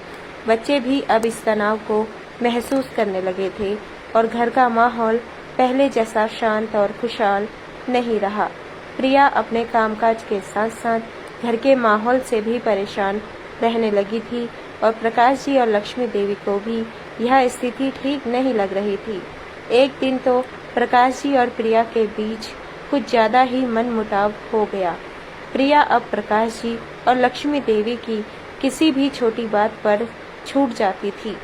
बच्चे भी अब इस तनाव को महसूस करने लगे थे और घर का माहौल पहले जैसा शांत और खुशहाल नहीं रहा। प्रिया अपने कामकाज के साथ साथ घर के माहौल से भी परेशान रहने लगी थी और प्रकाश जी और लक्ष्मी देवी को भी यह स्थिति ठीक नहीं लग रही थी। एक दिन तो प्रकाश जी और प्रिया के बीच कुछ ज्यादा ही मनमुटाव हो गया। प्रिया अब प्रकाश जी और लक्ष्मी देवी की किसी भी छोटी बात पर छूट जाती थी।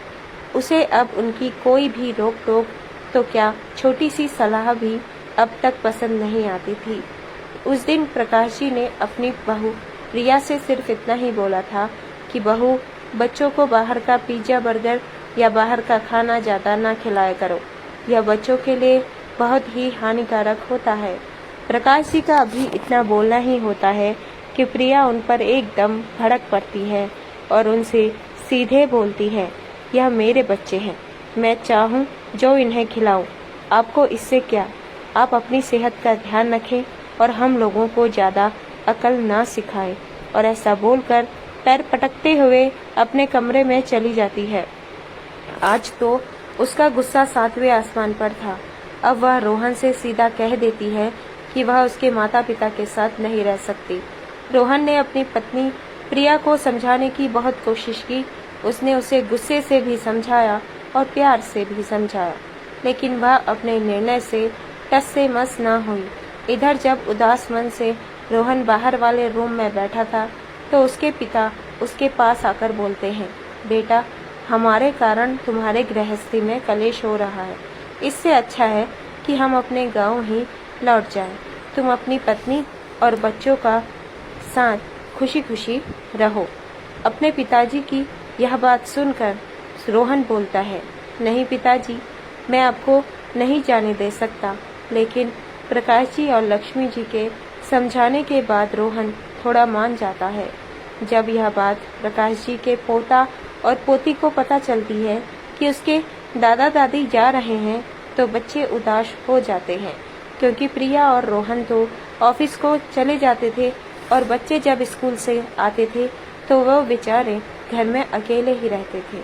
उसे अब उनकी कोई भी रोक टोक तो क्या, छोटी सी सलाह भी अब तक पसंद नहीं आती थी। उस दिन प्रकाश जी ने अपनी बहू प्रिया से सिर्फ इतना ही बोला था कि बहू, बच्चों को बाहर का पिज्जा बर्गर या बाहर का खाना ज्यादा ना खिलाया करो, यह बच्चों के लिए बहुत ही हानिकारक होता है। प्रकाश जी का अभी इतना बोलना ही होता है कि प्रिया उन पर एकदम भड़क पड़ती है और उनसे सीधे बोलती है, यह मेरे बच्चे हैं, मैं चाहूँ जो इन्हें खिलाऊं, आपको इससे क्या, आप अपनी सेहत का ध्यान रखें और हम लोगों को ज्यादा अकल ना सिखाएं। और ऐसा बोलकर पैर पटकते हुए अपने कमरे में चली जाती है। आज तो उसका गुस्सा 7वें आसमान पर था। अब वह रोहन से सीधा कह देती है कि वह उसके माता पिता के साथ नहीं रह सकती। रोहन ने अपनी पत्नी प्रिया को समझाने की बहुत कोशिश की। उसने उसे गुस्से से भी समझाया और प्यार से भी समझाया, लेकिन वह अपने निर्णय से टस से मस न हुई। इधर जब उदास मन से रोहन बाहर वाले रूम में बैठा था तो उसके पिता उसके पास आकर बोलते हैं, बेटा, हमारे कारण तुम्हारे गृहस्थी में कलेश हो रहा है। इससे अच्छा है कि हम अपने गांव ही लौट जाएं। तुम अपनी पत्नी और बच्चों का साथ खुशी खुशी रहो। अपने पिताजी की यह बात सुनकर रोहन बोलता है, नहीं पिताजी, मैं आपको नहीं जाने दे सकता। लेकिन प्रकाश जी और लक्ष्मी जी के समझाने के बाद रोहन थोड़ा मान जाता है। जब यह बात प्रकाश जी के पोता और पोती को पता चलती है कि उसके दादा दादी जा रहे हैं तो बच्चे उदास हो जाते हैं, क्योंकि प्रिया और रोहन तो ऑफिस को चले जाते थे और बच्चे जब स्कूल से आते थे तो वो बेचारे घर में अकेले ही रहते थे।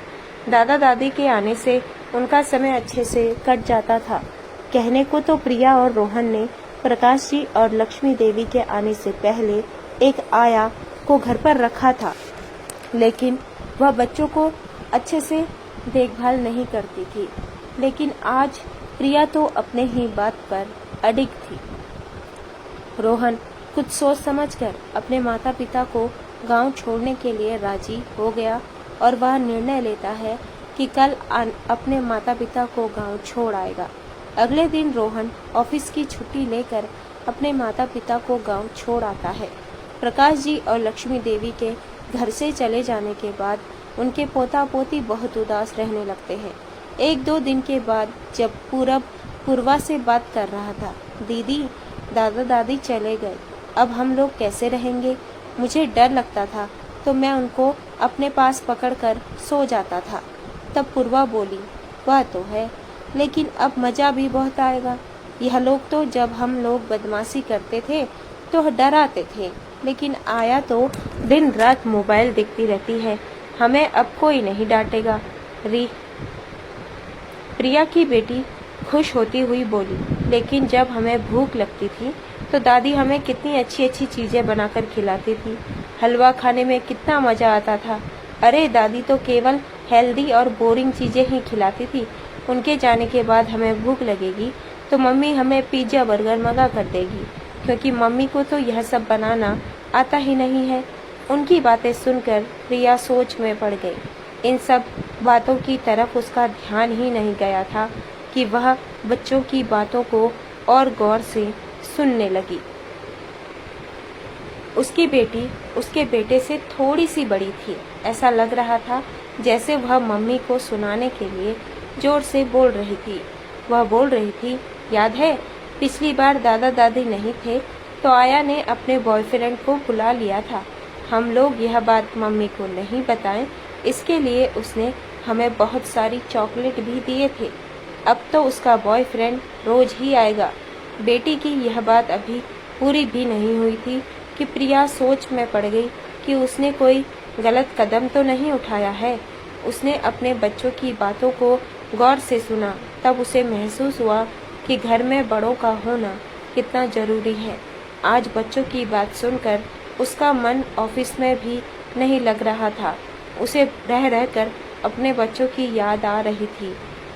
दादा दादी के आने से उनका समय अच्छे से कट जाता था। कहने को तो प्रिया और रोहन ने प्रकाश जी और लक्ष्मी देवी के आने से पहले एक आया को घर पर रखा था, लेकिन वह बच्चों को अच्छे से देखभाल नहीं करती थी। लेकिन आज प्रिया तो अपने ही बात पर अडिग थी। रोहन कुछ सोच समझकर अपने माता पिता को गांव छोड़ने के लिए राजी हो गया और वह निर्णय लेता है कि कल अपने माता पिता को गांव छोड़ आएगा। अगले दिन रोहन ऑफिस की छुट्टी लेकर अपने माता पिता को गांव छोड़ आता है। प्रकाश जी और लक्ष्मी देवी के घर से चले जाने के बाद उनके पोता पोती बहुत उदास रहने लगते हैं। 1-2 दिन के बाद जब पूर्वा से बात कर रहा था, दीदी, दादा दादी चले गए, अब हम लोग कैसे रहेंगे? मुझे डर लगता था तो मैं उनको अपने पास पकड़कर सो जाता था। तब पूर्वा बोली, वह तो है, लेकिन अब मजा भी बहुत आएगा। यह लोग तो जब हम लोग बदमाशी करते थे तो डराते थे, लेकिन आया तो दिन रात मोबाइल देखती रहती है, हमें अब कोई नहीं डांटेगा। प्रिया की बेटी खुश होती हुई बोली, लेकिन जब हमें भूख लगती थी तो दादी हमें कितनी अच्छी अच्छी चीजें बनाकर खिलाती थी। हलवा खाने में कितना मजा आता था। अरे दादी तो केवल हेल्दी और बोरिंग चीजें ही खिलाती थी। उनके जाने के बाद हमें भूख लगेगी तो मम्मी हमें पिज्जा बर्गर मंगा कर देगी, क्योंकि मम्मी को तो यह सब बनाना आता ही नहीं है। उनकी बातें सुनकर प्रिया सोच में पड़ गई। इन सब बातों की तरफ उसका ध्यान ही नहीं गया था कि वह बच्चों की बातों को और गौर से सुनने लगी। उसकी बेटी उसके बेटे से थोड़ी सी बड़ी थी। ऐसा लग रहा था जैसे वह मम्मी को सुनाने के लिए जोर से बोल रही थी। वह बोल रही थी, याद है पिछली बार दादा दादी नहीं थे तो आया ने अपने बॉयफ्रेंड को बुला लिया था। हम लोग यह बात मम्मी को नहीं बताएं, इसके लिए उसने हमें बहुत सारी चॉकलेट भी दिए थे। अब तो उसका बॉयफ्रेंड रोज ही आएगा। बेटी की यह बात अभी पूरी भी नहीं हुई थी कि प्रिया सोच में पड़ गई कि उसने कोई गलत कदम तो नहीं उठाया है। उसने अपने बच्चों की बातों को गौर से सुना, तब उसे महसूस हुआ कि घर में बड़ों का होना कितना जरूरी है। आज बच्चों की बात सुनकर उसका मन ऑफिस में भी नहीं लग रहा था। उसे रह रहकर अपने बच्चों की याद आ रही थी।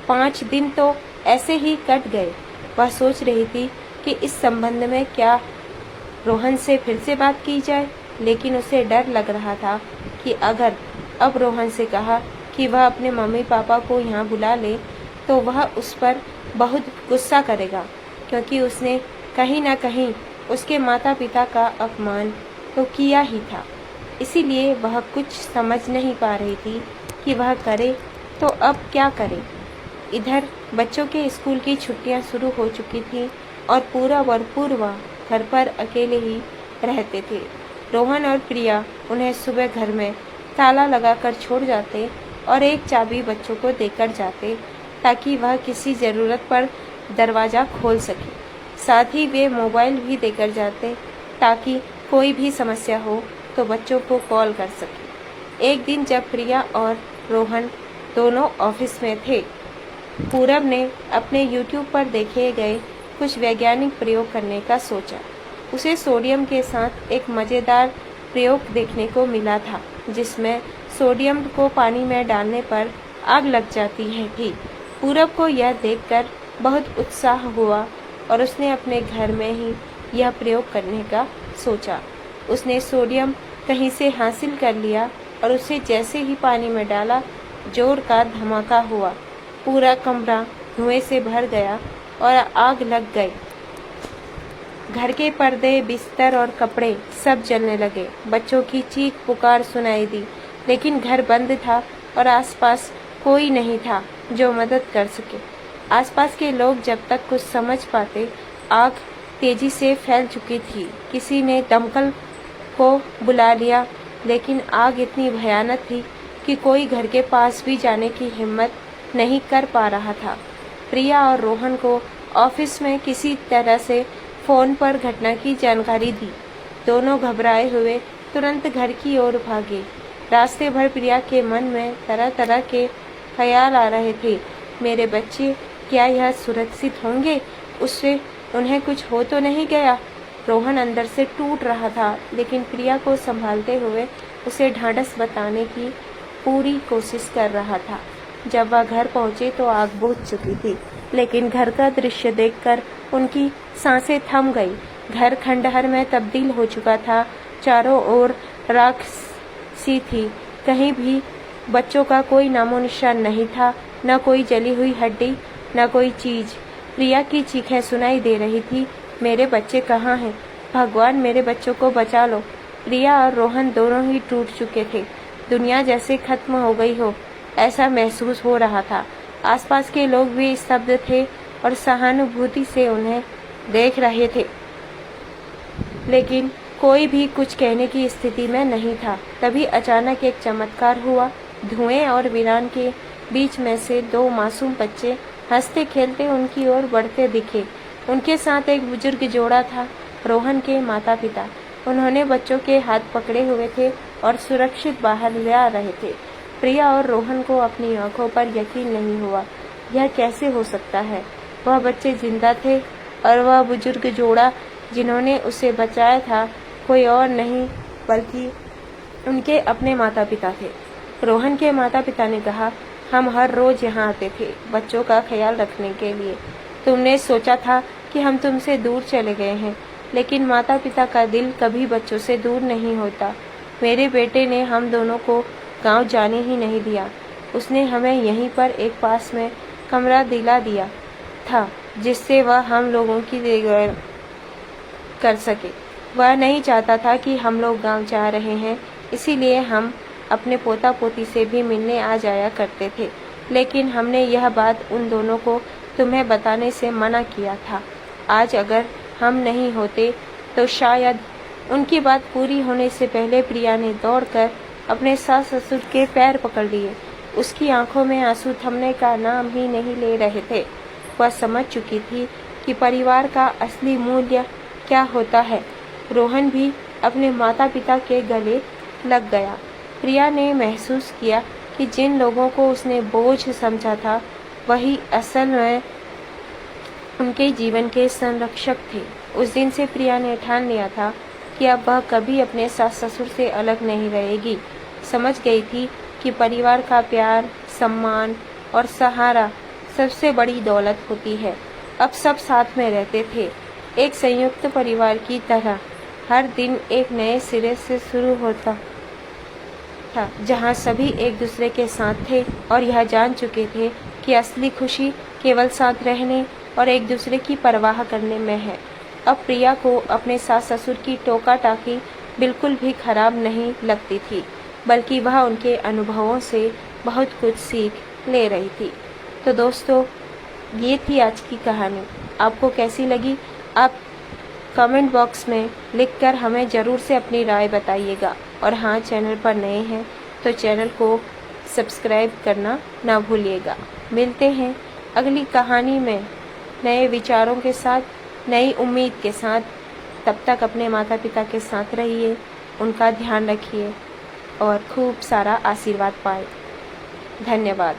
5 दिन तो ऐसे ही कट गए। वह सोच रही थी कि इस संबंध में क्या रोहन से फिर से बात की जाए, लेकिन उसे डर लग रहा था कि अगर अब रोहन से कहा कि वह अपने मम्मी पापा को यहाँ बुला ले तो वह उस पर बहुत गुस्सा करेगा, क्योंकि उसने कहीं ना कहीं उसके माता पिता का अपमान तो किया ही था। इसीलिए वह कुछ समझ नहीं पा रही थी कि वह करे तो अब क्या करे। इधर बच्चों के स्कूल की छुट्टियां शुरू हो चुकी थी और पूरब और पूर्वा घर पर अकेले ही रहते थे। रोहन और प्रिया उन्हें सुबह घर में ताला लगाकर छोड़ जाते और एक चाबी बच्चों को देकर जाते ताकि वह किसी ज़रूरत पर दरवाज़ा खोल सके। साथ ही वे मोबाइल भी देकर जाते ताकि कोई भी समस्या हो तो बच्चों को कॉल कर सके। एक दिन जब प्रिया और रोहन दोनों ऑफिस में थे, पूरब ने अपने YouTube पर देखे गए कुछ वैज्ञानिक प्रयोग करने का सोचा। उसे सोडियम के साथ एक मज़ेदार प्रयोग देखने को मिला था, जिसमें सोडियम को पानी में डालने पर आग लग जाती है थी। पूरब को यह देखकर बहुत उत्साह हुआ और उसने अपने घर में ही यह प्रयोग करने का सोचा। उसने सोडियम कहीं से हासिल कर लिया और उसे जैसे ही पानी में डाला, जोर का धमाका हुआ। पूरा कमरा धुएं से भर गया और आग लग गई। घर के पर्दे, बिस्तर और कपड़े सब जलने लगे। बच्चों की चीख पुकार सुनाई दी, लेकिन घर बंद था और आसपास कोई नहीं था जो मदद कर सके। आसपास के लोग जब तक कुछ समझ पाते, आग तेजी से फैल चुकी थी। किसी ने दमकल को बुला लिया, लेकिन आग इतनी भयानक थी कि कोई घर के पास भी जाने की हिम्मत नहीं कर पा रहा था। प्रिया और रोहन को ऑफिस में किसी तरह से फोन पर घटना की जानकारी दी। दोनों घबराए हुए तुरंत घर की ओर भागे। रास्ते भर प्रिया के मन में तरह तरह के ख्याल आ रहे थे। मेरे बच्चे, क्या यह सुरक्षित होंगे? उससे उन्हें कुछ हो तो नहीं गया? रोहन अंदर से टूट रहा था, लेकिन प्रिया को संभालते हुए उसे ढांढस बताने की पूरी कोशिश कर रहा था। जब वह घर पहुंचे तो आग बुझ चुकी थी, लेकिन घर का दृश्य देखकर उनकी सांसें थम गई। घर खंडहर में तब्दील हो चुका था। चारों ओर राख सी थी। कहीं भी बच्चों का कोई नामो निशान नहीं था, न कोई जली हुई हड्डी, न कोई चीज। प्रिया की चीखें सुनाई दे रही थी, मेरे बच्चे कहाँ हैं? भगवान, मेरे बच्चों को बचा लो। प्रिया और रोहन दोनों ही टूट चुके थे। दुनिया जैसे खत्म हो गई हो, ऐसा महसूस हो रहा था। आसपास के लोग भी स्तब्ध थे और सहानुभूति से उन्हें देख रहे थे, लेकिन कोई भी कुछ कहने की स्थिति में नहीं था। तभी अचानक एक चमत्कार हुआ। धुएं और वीरान के बीच में से 2 मासूम बच्चे हंसते खेलते उनकी ओर बढ़ते दिखे। उनके साथ एक बुजुर्ग जोड़ा था, रोहन के माता पिता। उन्होंने बच्चों के हाथ पकड़े हुए थे और सुरक्षित बाहर ले आ रहे थे। प्रिया और रोहन को अपनी आंखों पर यकीन नहीं हुआ। यह कैसे हो सकता है? वह बच्चे जिंदा थे और वह बुजुर्ग जोड़ा जिन्होंने उसे बचाया था कोई और नहीं बल्कि उनके अपने माता पिता थे। रोहन के माता पिता ने कहा, हम हर रोज यहाँ आते थे बच्चों का ख्याल रखने के लिए। तुमने सोचा था कि हम तुमसे दूर चले गए हैं, लेकिन माता पिता का दिल कभी बच्चों से दूर नहीं होता। मेरे बेटे ने हम दोनों को गांव जाने ही नहीं दिया। उसने हमें यहीं पर एक पास में कमरा दिला दिया था, जिससे वह हम लोगों की देखभाल कर सके। वह नहीं चाहता था कि हम लोग गांव जा रहे हैं, इसीलिए हम अपने पोता पोती से भी मिलने आ जाया करते थे। लेकिन हमने यह बात उन दोनों को तुम्हें बताने से मना किया था। आज अगर हम नहीं होते तो शायद। उनकी बात पूरी होने से पहले प्रिया ने दौड़कर अपने सास ससुर के पैर पकड़ लिए। उसकी आंखों में आंसू थमने का नाम ही नहीं ले रहे थे। वह समझ चुकी थी कि परिवार का असली मूल्य क्या होता है। रोहन भी अपने माता पिता के गले लग गया। प्रिया ने महसूस किया कि जिन लोगों को उसने बोझ समझा था, वही असल में उनके जीवन के संरक्षक थे। उस दिन से प्रिया ने ठान लिया था कि अब वह कभी अपने सास ससुर से अलग नहीं रहेगी। समझ गई थी कि परिवार का प्यार, सम्मान और सहारा सबसे बड़ी दौलत होती है। अब सब साथ में रहते थे, एक संयुक्त परिवार की तरह। हर दिन एक नए सिरे से शुरू होता था, जहां सभी एक दूसरे के साथ थे और यह जान चुके थे कि असली खुशी केवल साथ रहने और एक दूसरे की परवाह करने में है। अब प्रिया को अपने सास ससुर की टोका टाकी बिल्कुल भी खराब नहीं लगती थी, बल्कि वह उनके अनुभवों से बहुत कुछ सीख ले रही थी। तो दोस्तों, ये थी आज की कहानी। आपको कैसी लगी? आप कमेंट बॉक्स में लिखकर हमें ज़रूर से अपनी राय बताइएगा। और हाँ, चैनल पर नए हैं तो चैनल को सब्सक्राइब करना ना भूलिएगा। मिलते हैं अगली कहानी में नए विचारों के साथ, नई उम्मीद के साथ। तब तक अपने माता पिता के साथ रहिए, उनका ध्यान रखिए और खूब सारा आशीर्वाद पाए। धन्यवाद।